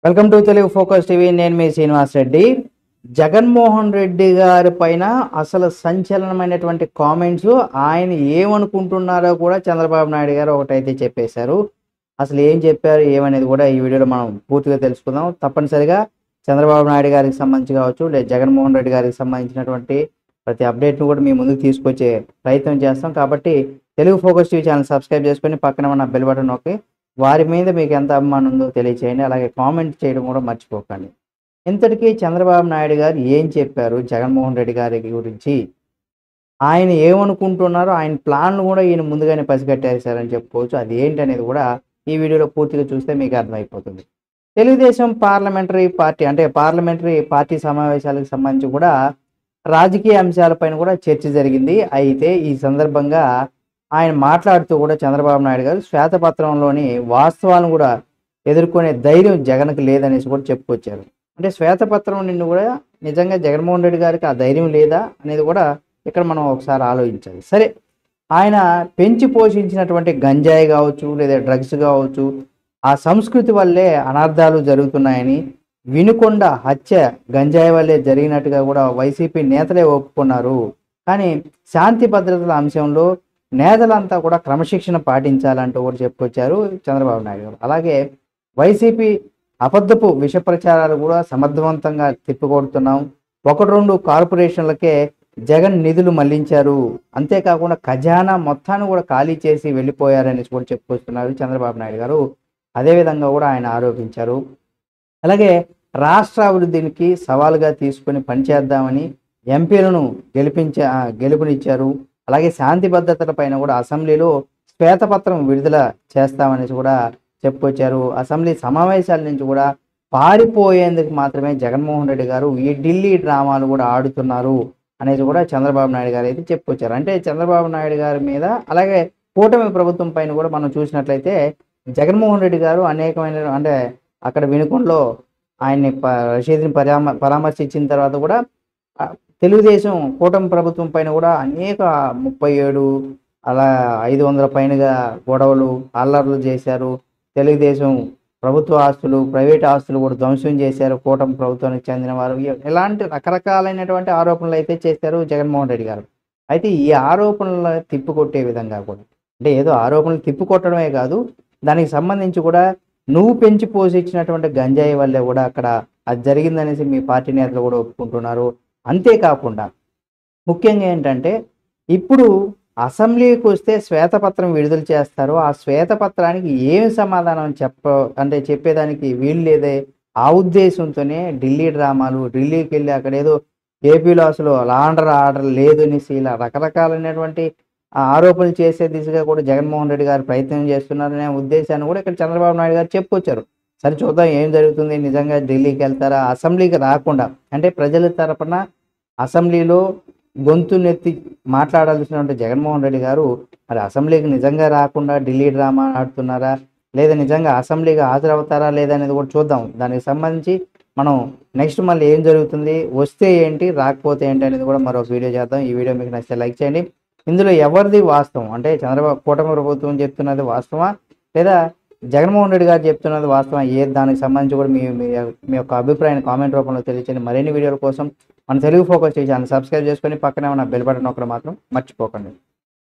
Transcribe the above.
Welcome to Telugu focus TV. నేను మీ శ్రీనివాస్ రెడ్డి. జగన్మోహన్ రెడ్డి గారి పైన అసలు సంచలనమైనటువంటి కామెంట్స్, ఆయన ఏమనుకుంటున్నారో కూడా చంద్రబాబు నాయుడు గారు ఒకటైతే చెప్పేశారు. అసలు ఏం చెప్పారు ఏమనేది కూడా ఈ వీడియోలో మనం పూర్తిగా తెలుసుకుందాం. తప్పనిసరిగా చంద్రబాబు నాయుడు గారికి సంబంధించి కావచ్చు, లేదా జగన్మోహన్ రెడ్డి గారికి సంబంధించినటువంటి ప్రతి అప్డేట్ను కూడా మీ ముందుకు తీసుకొచ్చే ప్రయత్నం చేస్తాం. కాబట్టి Telugu focus TV channel subscribe చేసుకొని పక్కన ఉన్న బెల్ బటన్ నొక్కి వారి మీద మీకు ఎంత అభిమానం ఉందో తెలియచేయండి. అలాగే కామెంట్ చేయడం కూడా మర్చిపోకండి. ఇంతటికీ చంద్రబాబు నాయుడు గారు ఏం చెప్పారు జగన్మోహన్ రెడ్డి గారి గురించి, ఆయన ఏమనుకుంటున్నారో ఆయన ప్లాన్లు కూడా ఈయన ముందుగానే పసిగట్టేశారని చెప్పుకోవచ్చు. అది ఏంటనేది కూడా ఈ వీడియోలో పూర్తిగా చూస్తే మీకు అర్థమైపోతుంది. తెలుగుదేశం పార్లమెంటరీ పార్టీ సమావేశాలకు సంబంధించి కూడా రాజకీయ అంశాలపైన కూడా చర్చ జరిగింది. అయితే ఈ సందర్భంగా ఆయన మాట్లాడుతూ కూడా చంద్రబాబు నాయుడు గారు శ్వేతపత్రంలోని వాస్తవాలను కూడా ఎదుర్కొనే ధైర్యం జగన్కి లేదనేసి కూడా చెప్పుకొచ్చారు. అంటే శ్వేతపత్రం నిన్ను కూడా నిజంగా జగన్మోహన్ రెడ్డి గారికి ఆ ధైర్యం లేదా అనేది కూడా ఇక్కడ మనం ఒకసారి ఆలోచించాలి. సరే, ఆయన పెంచి పోషించినటువంటి గంజాయి కావచ్చు, లేదా డ్రగ్స్ కావచ్చు, ఆ సంస్కృతి వల్లే అనర్థాలు జరుగుతున్నాయని, వినుకొండ హత్య గంజాయి వల్లే జరిగినట్టుగా కూడా వైసీపీ నేతలే ఒప్పుకున్నారు. కానీ శాంతి భద్రతల అంశంలో నేతలంతా కూడా క్రమశిక్షణ పాటించాలంటూ కూడా చెప్పుకొచ్చారు చంద్రబాబు నాయుడు గారు. అలాగే వైసీపీ అబద్ధపు విష ప్రచారాలు కూడా సమర్థవంతంగా తిప్పికొడుతున్నాం. 1-2 కార్పొరేషన్లకే జగన్ నిధులు మళ్లించారు, అంతేకాకుండా ఖజానా మొత్తాన్ని కూడా ఖాళీ చేసి వెళ్ళిపోయారని కూడా చెప్పుకొస్తున్నారు చంద్రబాబు నాయుడు గారు. అదేవిధంగా కూడా ఆయన ఆరోపించారు. అలాగే రాష్ట్ర అభివృద్ధికి సవాలుగా తీసుకొని పనిచేద్దామని ఎంపీలను గెలుపునిచ్చారు. అలాగే శాంతి భద్రతల పైన కూడా అసెంబ్లీలో శ్వేతపత్రం విడుదల చేస్తామనేసి కూడా చెప్పుకొచ్చారు. అసెంబ్లీ సమావేశాల నుంచి కూడా పారిపోయేందుకు మాత్రమే జగన్మోహన్ రెడ్డి గారు ఈ ఢిల్లీ డ్రామాలు కూడా ఆడుతున్నారు అనేది కూడా చంద్రబాబు నాయుడు గారు అయితే చెప్పుకొచ్చారు. అంటే చంద్రబాబు నాయుడు గారి మీద, అలాగే కూటమి ప్రభుత్వం పైన కూడా మనం చూసినట్లయితే జగన్మోహన్ రెడ్డి గారు అనేకమైన, అంటే అక్కడ వినుకొండలో ఆయన్ని రషీద్ని పరామర్శించిన తర్వాత కూడా తెలుగుదేశం కూటమి ప్రభుత్వం పైన కూడా అనేక 37 అలా 500 పైనగా గొడవలు అల్లర్లు చేశారు. తెలుగుదేశం ప్రభుత్వ ఆస్తులు, ప్రైవేట్ ఆస్తులు కూడా ధ్వంసం చేశారు కూటమి ప్రభుత్వానికి చెందిన వారు. ఇలాంటి రకరకాలైనటువంటి ఆరోపణలు అయితే చేశారు జగన్మోహన్ రెడ్డి గారు. అయితే ఈ ఆరోపణలు తిప్పికొట్టే విధంగా కూడా, అంటే ఏదో ఆరోపణలు తిప్పికొట్టడమే కాదు, దానికి సంబంధించి కూడా నువ్వు పెంచి పోషించినటువంటి గంజాయి వల్లే కూడా అక్కడ అది జరిగిందనేసి మీ పార్టీ నేతలు కూడా ఒప్పుకుంటున్నారు. అంతేకాకుండా ముఖ్యంగా ఏంటంటే, ఇప్పుడు అసెంబ్లీకి వస్తే శ్వేతపత్రం విడుదల చేస్తారు, ఆ శ్వేతపత్రానికి ఏమి సమాధానం చెప్పేదానికి వీలు లేదే, ఆ ఉద్దేశంతోనే ఢిల్లీ డ్రామాలు, ఢిల్లీకి వెళ్ళి అక్కడ ఏదో ఏపీలో అసలు లా అండ్ ఆర్డర్ లేదు అనేసి ఇలా రకరకాలైనటువంటి ఆరోపణలు చేసే దిశగా కూడా జగన్మోహన్ రెడ్డి గారు ప్రయత్నం చేస్తున్నారనే ఉద్దేశాన్ని కూడా ఇక్కడ చంద్రబాబు నాయుడు గారు చెప్పుకొచ్చారు. సరే, చూద్దాం ఏం జరుగుతుంది. నిజంగా ఢిల్లీకి వెళ్తారా, అసెంబ్లీకి రాకుండా, అంటే ప్రజల తరపున అసెంబ్లీలో గొంతునెత్తి మాట్లాడాల్సినటువంటి జగన్మోహన్ రెడ్డి గారు మరి అసెంబ్లీకి నిజంగా రాకుండా ఢిల్లీ డ్రామా ఆడుతున్నారా, లేదా నిజంగా అసెంబ్లీకి హాజరవుతారా లేదా అనేది కూడా చూద్దాం. దానికి సంబంధించి మనం నెక్స్ట్ మళ్ళీ ఏం జరుగుతుంది, వస్తే ఏంటి, రాకపోతే ఏంటి అనేది కూడా మరొక వీడియో చేద్దాం. ఈ వీడియో మీకు నచ్చితే లైక్ చేయండి. ఇందులో ఎవరిది వాస్తవం, అంటే చంద్రబాబు కూటమి ప్రభుత్వం చెప్తున్నది వాస్తవా, లేదా జగన్మోహన్ రెడ్డి గారు చెప్తున్నది వాస్తవం, దానికి సంబంధించి కూడా మీ యొక్క అభిప్రాయాన్ని కామెంట్ రూపంలో తెలియచేయండి. మరిన్ని వీడియోల కోసం మన తెలుగు ఫోకస్ ఛానల్ సబ్స్క్రైబ్ చేసుకొని పక్కనే ఉన్న బెల్ బటన్ నొక్కడం మాత్రం మర్చిపోకండి.